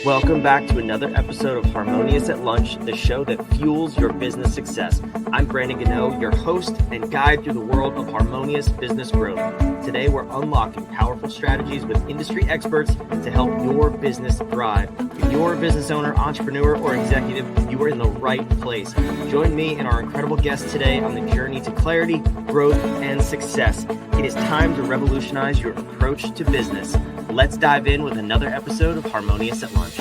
Welcome back to another episode of Harmonious at Lunch, the show that fuels your business success. I'm Brandon Gano, your host and guide through the world of harmonious business growth. Today, we're unlocking powerful strategies with industry experts to help your business thrive. If you're a business owner, entrepreneur, or executive, you are in the right place. Join me and our incredible guest today on the journey to clarity, growth, and success. It is time to revolutionize your approach to business. Let's dive in with another episode of Harmonious at Lunch.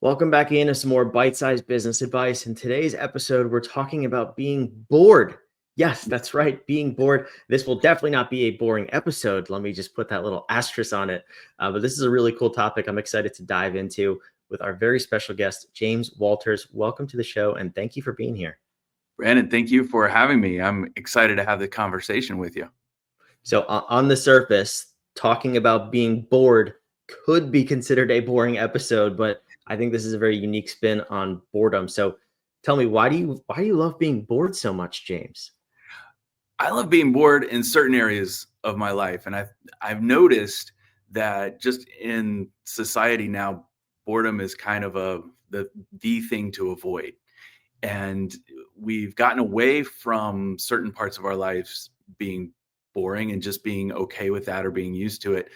Welcome back into some more bite-sized business advice. In today's episode, we're talking about being bored. Yes, that's right, being bored. This will definitely not be a boring episode. Let me just put that little asterisk on it. But this is a really cool topic I'm excited to dive into with our very special guest, James Walters. Welcome to the show, and thank you for being here. Brandon, thank you for having me. I'm excited to have the conversation with you. So on the surface, talking about being bored could be considered a boring episode, but I think this is a very unique spin on boredom. So tell me, why do you love being bored so much, James? I love being bored in certain areas of my life. And I've noticed that just in society now, boredom is kind of the thing to avoid. And we've gotten away from certain parts of our lives being boring and just being okay with that or being used to it.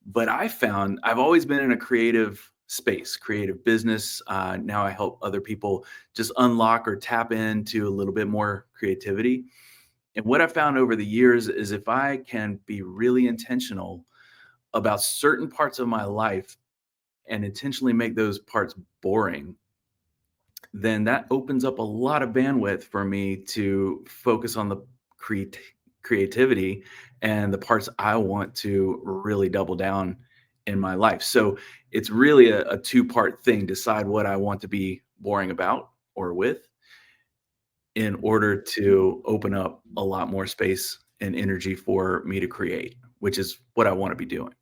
But I've always been in a creative space, creative business. Now I help other people just unlock or tap into a little bit more creativity. And what I found over the years is if I can be really intentional about certain parts of my life and intentionally make those parts boring, then that opens up a lot of bandwidth for me to focus on the creativity and the parts I want to really double down in my life. So it's really a two-part thing. Decide what I want to be boring about or with in order to open up a lot more space and energy for me to create, which is what I want to be doing.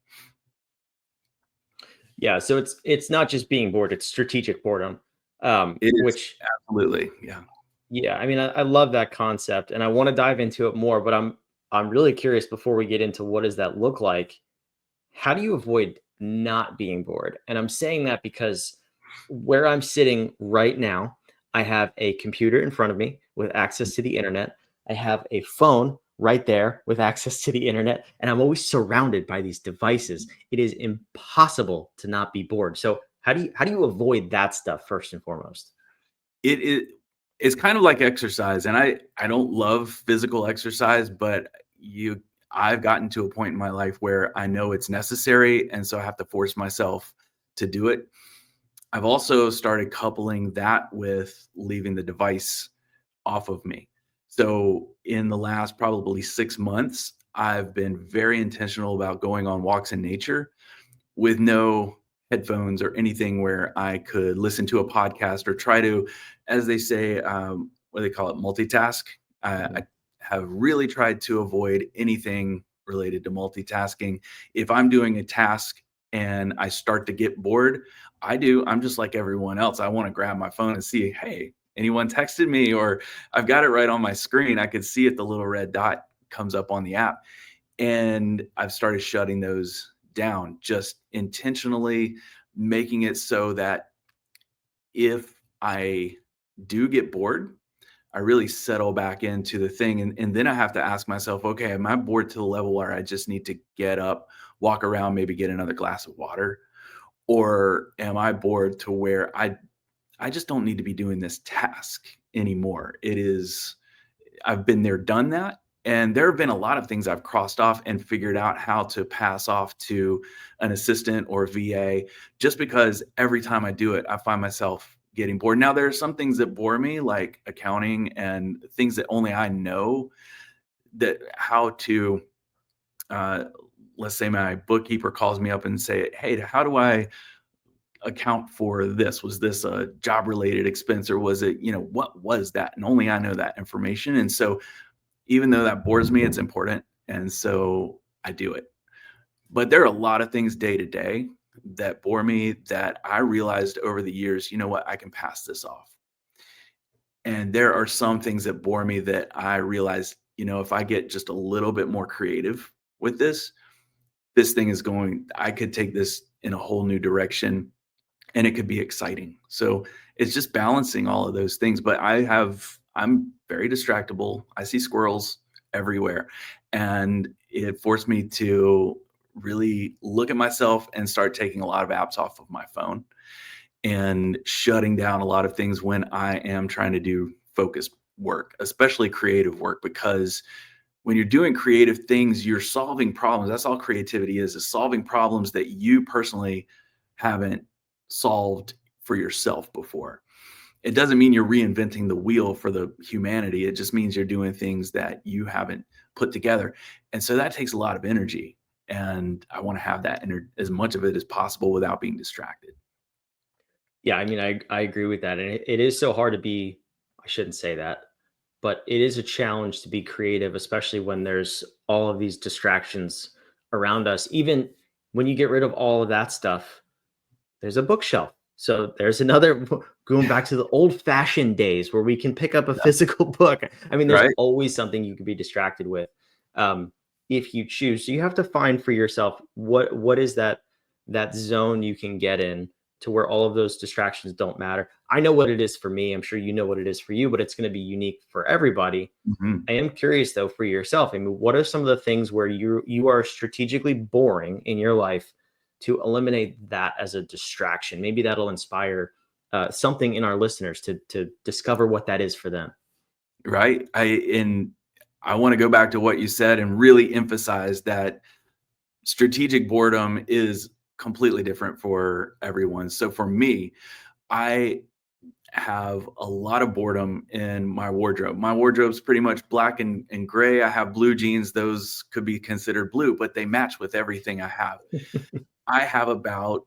Yeah, so it's not just being bored, it's strategic boredom. It is Which absolutely, yeah. Yeah, I mean, I love that concept, and I want to dive into it more, but I'm really curious before we get into what does that look like. How do you avoid not being bored? And I'm saying that because where I'm sitting right now, I have a computer in front of me with access to the internet. I have a phone right there with access to the internet, and I'm always surrounded by these devices. It is impossible to not be bored. So how do you avoid that stuff first and foremost? It's kind of like exercise, and I don't love physical exercise, but I've gotten to a point in my life where I know it's necessary, and so I have to force myself to do it. I've also started coupling that with leaving the device off of me. So in the last probably 6 months, I've been very intentional about going on walks in nature with no headphones or anything where I could listen to a podcast or try to, as they say, what do they call it, multitask. I have really tried to avoid anything related to multitasking. If I'm doing a task and I start to get bored, I'm just like everyone else. I want to grab my phone and see, hey, anyone texted me, or I've got it right on my screen. I could see it, the little red dot comes up on the app. And I've started shutting those down, just intentionally making it so that if I do get bored, I really settle back into the thing. And then I have to ask myself, okay, am I bored to the level where I just need to get up, walk around, maybe get another glass of water? Or am I bored to where I just don't need to be doing this task anymore? I've been there, done that. And there have been a lot of things I've crossed off and figured out how to pass off to an assistant or VA, just because every time I do it, I find myself getting bored. Now, there are some things that bore me, like accounting and things that only I know that how to, let's say my bookkeeper calls me up and say, hey, how do I account for this? Was this a job related expense, or was it, what was that? And only I know that information. And so even though that bores me, it's important. And so I do it. But there are a lot of things day to day that bore me that I realized over the years, you know what, I can pass this off. And there are some things that bore me that I realized, if I get just a little bit more creative with this, this thing is going, I could take this in a whole new direction and it could be exciting. So it's just balancing all of those things. But I'm very distractible. I see squirrels everywhere. And it forced me to really look at myself and start taking a lot of apps off of my phone and shutting down a lot of things when I am trying to do focused work, especially creative work, because when you're doing creative things, you're solving problems. That's all creativity is solving problems that you personally haven't solved for yourself before. It doesn't mean you're reinventing the wheel for the humanity. It just means you're doing things that you haven't put together. And so that takes a lot of energy. And I want to have that as much of it as possible without being distracted. Yeah, I mean, I agree with that. And it is so hard to be, I shouldn't say that, but it is a challenge to be creative, especially when there's all of these distractions around us. Even when you get rid of all of that stuff, there's a bookshelf. So there's another, going back to the old fashioned days where we can pick up a physical book. I mean, there's Right. always something you can be distracted with, if you choose. So you have to find for yourself what is that zone you can get in to where all of those distractions don't matter. I know what it is for me. I'm sure you know what it is for you, but it's going to be unique for everybody. Mhm. I am curious though for yourself. I mean, what are some of the things where you are strategically boring in your life to eliminate that as a distraction? Maybe that'll inspire something in our listeners to discover what that is for them. Right. I want to go back to what you said and really emphasize that strategic boredom is completely different for everyone. So for me, I have a lot of boredom in my wardrobe. My wardrobe's pretty much black and gray. I have blue jeans. Those could be considered blue, but they match with everything I have. I have about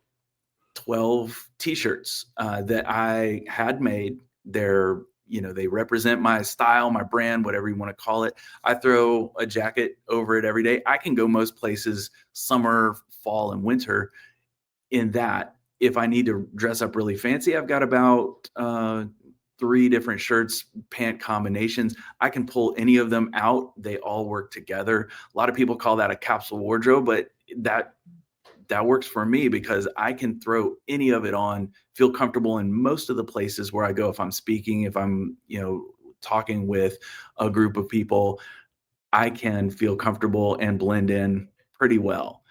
12 t-shirts that I had made. They're, they represent my style, my brand, whatever you want to call it. I throw a jacket over it every day. I can go most places, summer, fall, and winter in that. If I need to dress up really fancy, I've got about 3 different shirts, pant combinations. I can pull any of them out. They all work together. A lot of people call that a capsule wardrobe, but that works for me because I can throw any of it on, feel comfortable in most of the places where I go. If I'm speaking, if I'm, talking with a group of people, I can feel comfortable and blend in pretty well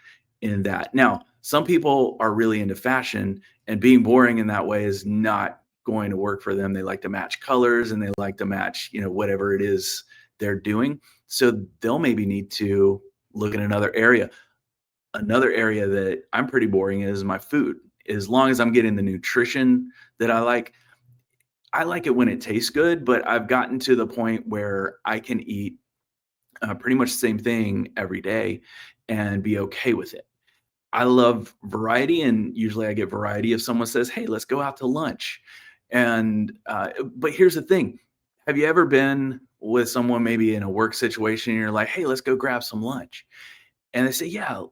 in that. Now, some people are really into fashion, and being boring in that way is not going to work for them. They like to match colors and they like to match, whatever it is they're doing. So they'll maybe need to look at another area. Another area that I'm pretty boring is my food. As long as I'm getting the nutrition that I like it when it tastes good, but I've gotten to the point where I can eat pretty much the same thing every day and be okay with it. I love variety, and usually I get variety if someone says, "Hey, let's go out to lunch." And but here's the thing: have you ever been with someone maybe in a work situation and you're like, "Hey, let's go grab some lunch," and they say, "Yeah,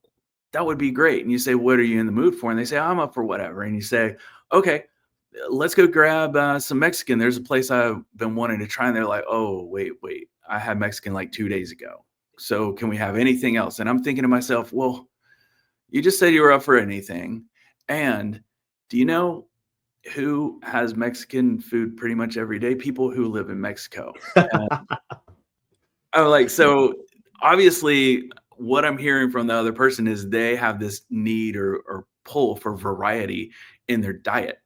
that would be great." And you say, "What are you in the mood for?" And they say, "I'm up for whatever." And you say, "Okay, let's go grab some Mexican. There's a place I've been wanting to try." And they're like, "Oh, wait, I had Mexican like 2 days ago. So can we have anything else?" And I'm thinking to myself, well, you just said you were up for anything. And do you know who has Mexican food pretty much every day? People who live in Mexico. And I'm like, so obviously what I'm hearing from the other person is they have this need or pull for variety in their diet.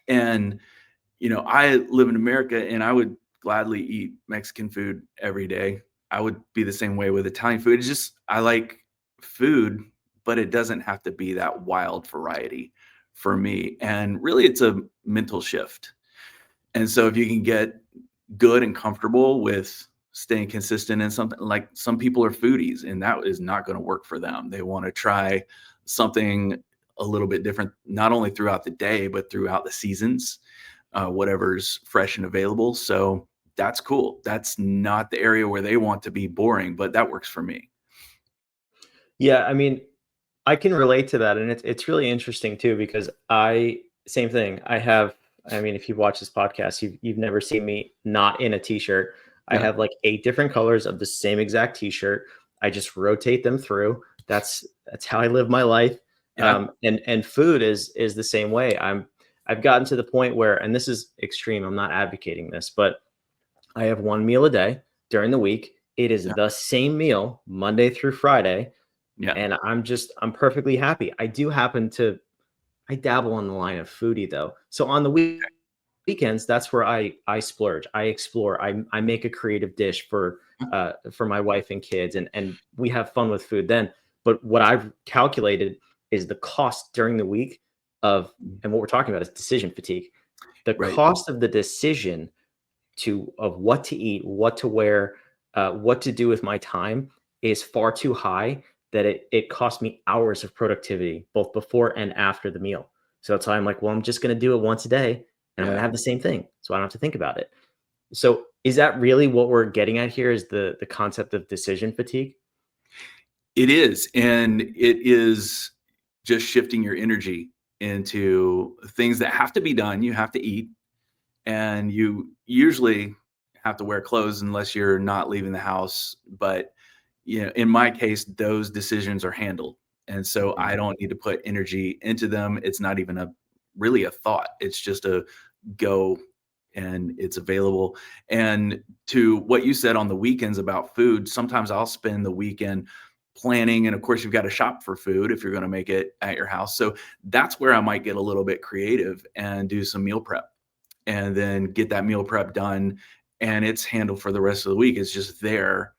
And, I live in America and I would gladly eat Mexican food every day. I would be the same way with Italian food. It's just, I like food, but it doesn't have to be that wild variety for me. And really, it's a mental shift. And so if you can get good and comfortable with staying consistent in something, like some people are foodies and that is not going to work for them. They want to try something a little bit different, not only throughout the day, but throughout the seasons, whatever's fresh and available. So that's cool. That's not the area where they want to be boring, but that works for me. Yeah, I mean, I can relate to that, and it's really interesting too because same thing. I mean, if you watch this podcast, you've never seen me not in a t-shirt. I Yeah. have like 8 different colors of the same exact t-shirt. I just rotate them through. That's how I live my life. Yeah. And food is the same way. I've gotten to the point where, and this is extreme, I'm not advocating this, but I have one meal a day during the week. It is Yeah. the same meal Monday through Friday, Yeah. and I'm perfectly happy. I dabble on the line of foodie though. So on the weekends, that's where I splurge. I explore. I make a creative dish for my wife and kids, and we have fun with food then. But what I've calculated is the cost during the week of, and what we're talking about is decision fatigue. The Right. cost of the decision of what to eat, what to wear, what to do with my time is far too high that it costs me hours of productivity both before and after the meal. So that's why I'm like, well, I'm just going to do it once a day and I'm going to Yeah. have the same thing. So I don't have to think about it. So is that really what we're getting at here, is the concept of decision fatigue? It is. And it is just shifting your energy into things that have to be done. You have to eat, and you usually have to wear clothes unless you're not leaving the house. But in my case, those decisions are handled. And so Mhm. I don't need to put energy into them. It's not even really a thought. It's just a go, and it's available. And to what you said on the weekends about food, sometimes I'll spend the weekend planning. And of course, you've got to shop for food if you're going to make it at your house. So that's where I might get a little bit creative and do some meal prep, and then get that meal prep done. And it's handled for the rest of the week. It's just there.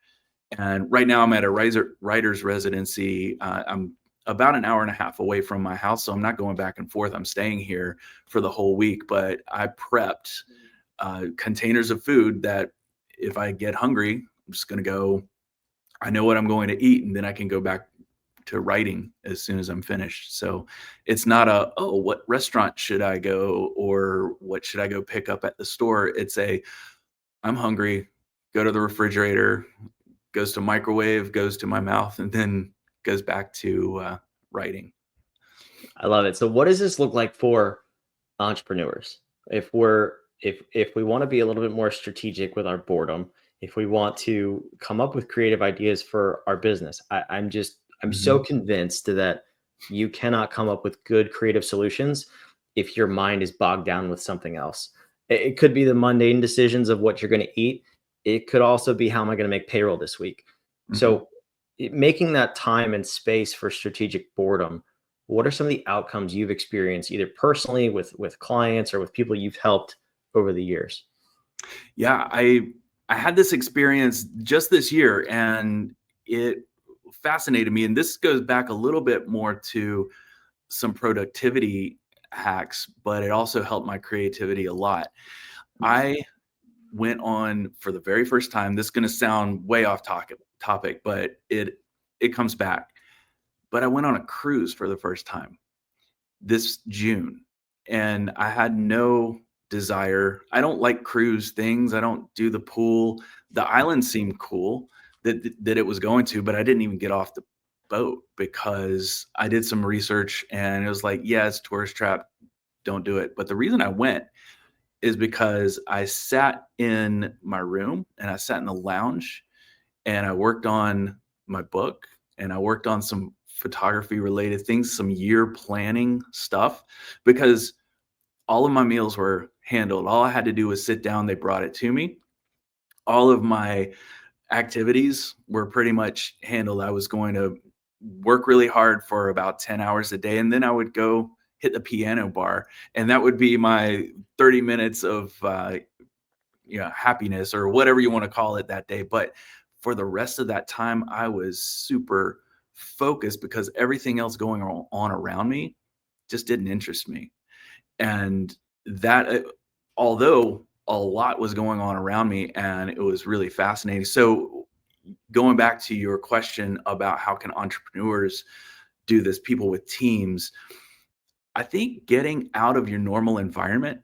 And right now I'm at a writer's residency. I'm about an hour and a half away from my house, so I'm not going back and forth. I'm staying here for the whole week, but I prepped containers of food that if I get hungry, I'm just going to go. I know what I'm going to eat, and then I can go back to writing as soon as I'm finished. So it's not what restaurant should I go, or what should I go pick up at the store? It's I'm hungry, go to the refrigerator, goes to microwave, goes to my mouth, and then goes back to writing. I love it. So what does this look like for entrepreneurs? If we want to be a little bit more strategic with our boredom, if we want to come up with creative ideas for our business, I'm so Mhm. convinced that you cannot come up with good creative solutions if your mind is bogged down with something else. It could be the mundane decisions of what you're going to eat. It could also be, how am I going to make payroll this week? Mhm. So making that time and space for strategic boredom, what are some of the outcomes you've experienced either personally with clients or with people you've helped over the years? Yeah, I had this experience just this year, and it fascinated me. And this goes back a little bit more to some productivity hacks, but it also helped my creativity a lot. I went on for the very first time. This is going to sound way off topic, but it comes back. But I went on a cruise for the first time this June, and I had no desire. I don't like cruise things. I don't do the pool. The island seemed cool that it was going to, but I didn't even get off the boat because I did some research and it was like, yeah, it's tourist trap. Don't do it. But the reason I went is because I sat in my room and I sat in the lounge and I worked on my book and I worked on some photography related things, some year planning stuff, because all of my meals were handled. All I had to do was sit down, they brought it to me. All of my activities were pretty much handled. I was going to work really hard for about 10 hours a day, and then I would go hit the piano bar, and that would be my 30 minutes of happiness or whatever you want to call it that day. But for the rest of that time, I was super focused because everything else going on around me just didn't interest me. And that, although a lot was going on around me and it was really fascinating. So going back to your question about how can entrepreneurs do this, people with teams, I think getting out of your normal environment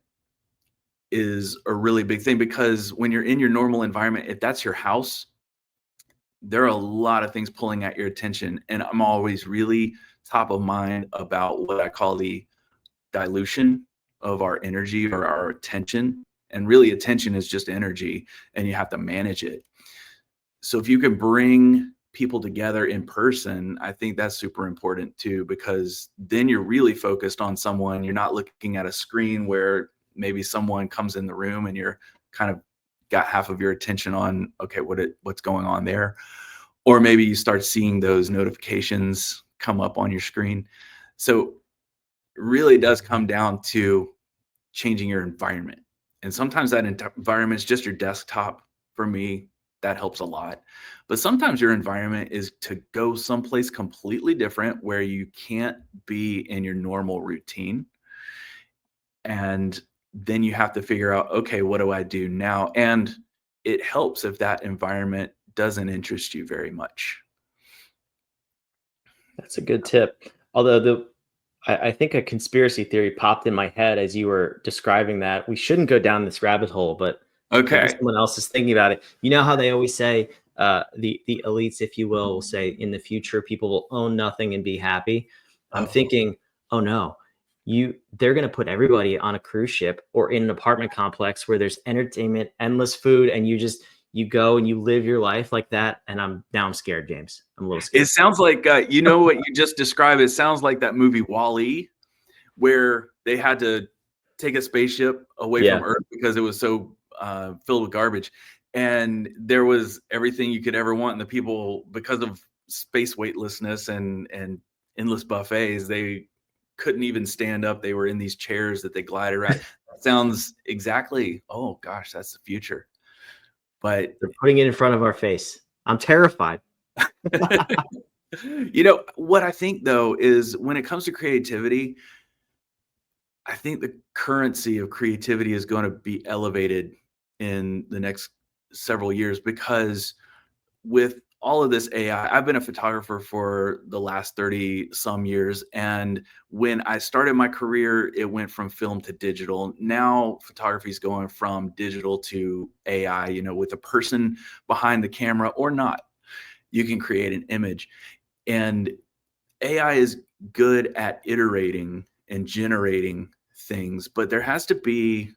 is a really big thing, because when you're in your normal environment, if that's your house, there are a lot of things pulling at your attention. And I'm always really top of mind about what I call the dilution of our energy or our attention. And really, attention is just energy, and you have to manage it. So if you can bring people together in person, I think that's super important too, because then you're really focused on someone. You're not looking at a screen where maybe someone comes in the room and you're kind of got half of your attention on, okay, what's going on there? Or maybe you start seeing those notifications come up on your screen. So it really does come down to changing your environment. And sometimes that environment is just your desktop. For me, that helps a lot. But sometimes your environment is to go someplace completely different where you can't be in your normal routine. And then you have to figure out, okay, what do I do now? And it helps if that environment doesn't interest you very much. That's a good tip. Although I think a conspiracy theory popped in my head as you were describing that. We shouldn't go down this rabbit hole, but maybe Okay. someone else is thinking about it. You know how they always say, the elites, if you will say in the future people will own nothing and be happy. I'm Oh, thinking, oh no, they're going to put everybody on a cruise ship or in an apartment complex where there's entertainment, endless food, and you go and you live your life like that. And I'm scared, James. I'm a little it scared. sounds like, you know what you just described? It sounds like that movie Wall-E, where they had to take a spaceship away Yeah. from Earth because it was so filled with garbage. And there was everything you could ever want. And the people, because of space weightlessness and endless buffets, they couldn't even stand up. They were in these chairs that they glided around. That sounds exactly, oh gosh, that's the future. But They're putting it in front of our face. I'm terrified. you know, what I think though is when it comes to creativity, I think the currency of creativity is going to be elevated in the next several years because with all of this AI, I've been a photographer for the last 30 some years. And when I started my career, it went from film to digital. Now photography is going from digital to AI, you know, with a person behind the camera or not, you can create an image. And AI is good at iterating and generating things, but there has to be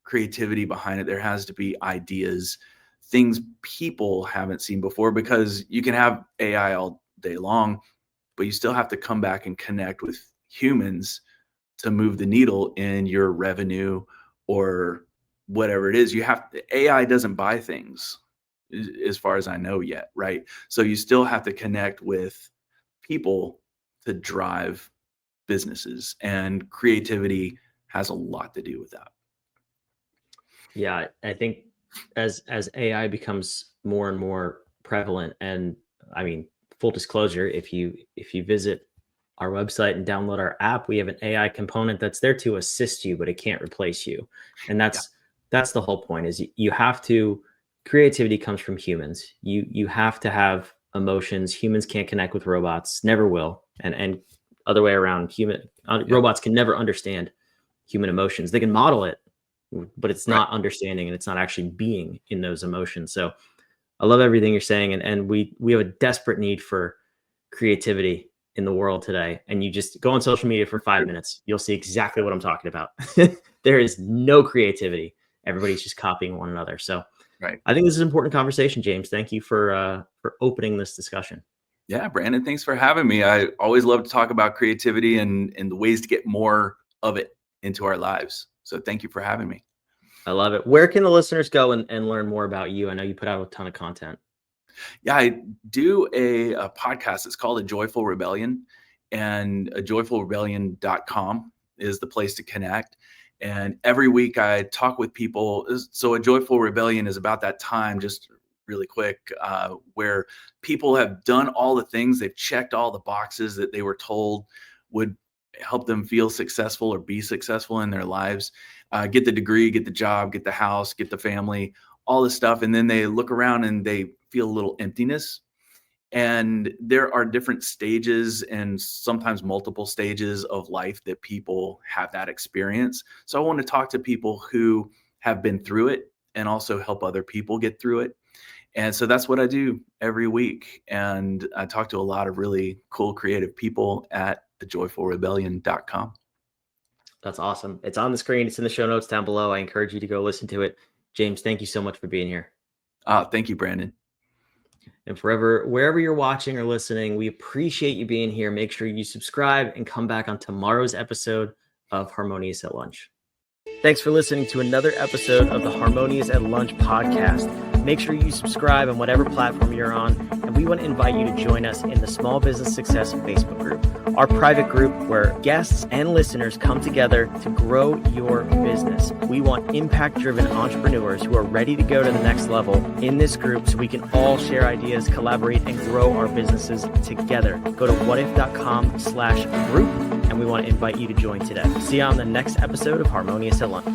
creativity behind it. There has to be ideas, things people haven't seen before, because you can have AI all day long, but you still have to come back and connect with humans to move the needle in your revenue or whatever it is. AI doesn't buy things as far as I know yet, right? So you still have to connect with people to drive businesses, and creativity has a lot to do with that. Yeah, I think as AI becomes more and more prevalent, and I mean, full disclosure, if you visit our website and download our app, we have an AI component that's there to assist you, but it can't replace you. And Yeah. that's the whole point. Is you have to creativity comes from humans. You have to have emotions. Humans can't connect with robots, never will, and other way around. Yeah. Robots can never understand human emotions. They can model it, but it's Right. not understanding and it's not actually being in those emotions. So I love everything you're saying. And we have a desperate need for creativity in the world today. And you just go on social media for 5 minutes, you'll see exactly what I'm talking about. There is no creativity. Everybody's just copying one another. So Right. I think this is an important conversation, James. Thank you for opening this discussion. Yeah, Brandon, thanks for having me. I always love to talk about creativity and the ways to get more of it into our lives. So thank you for having me. I love it. Where can the listeners go and learn more about you? I know you put out a ton of content. Yeah, I do a podcast. It's called A Joyful Rebellion, and a joyfulrebellion.com is the place to connect. And every week I talk with people. So A Joyful Rebellion is about that time, just really quick, where people have done all the things, they've checked all the boxes that they were told would help them feel successful or be successful in their lives, get the degree, get the job, get the house, get the family, all this stuff. And then they look around and they feel a little emptiness. And there are different stages and sometimes multiple stages of life that people have that experience. So I want to talk to people who have been through it and also help other people get through it. And so that's what I do every week. And I talk to a lot of really cool, creative people at thejoyfulrebellion.com. That's awesome. It's on the screen. It's in the show notes down below. I encourage you to go listen to it. James, thank you so much for being here. Thank you, Brandon. And wherever you're watching or listening, we appreciate you being here. Make sure you subscribe and come back on tomorrow's episode of Harmonious at Lunch. Thanks for listening to another episode of the Harmonious at Lunch podcast. Make sure you subscribe on whatever platform you're on, and we want to invite you to join us in the Small Business Success Facebook group, our private group where guests and listeners come together to grow your business. We want impact-driven entrepreneurs who are ready to go to the next level in this group so we can all share ideas, collaborate, and grow our businesses together. Go to whatif.com/group, and we want to invite you to join today. See you on the next episode of Harmonious at Lunch.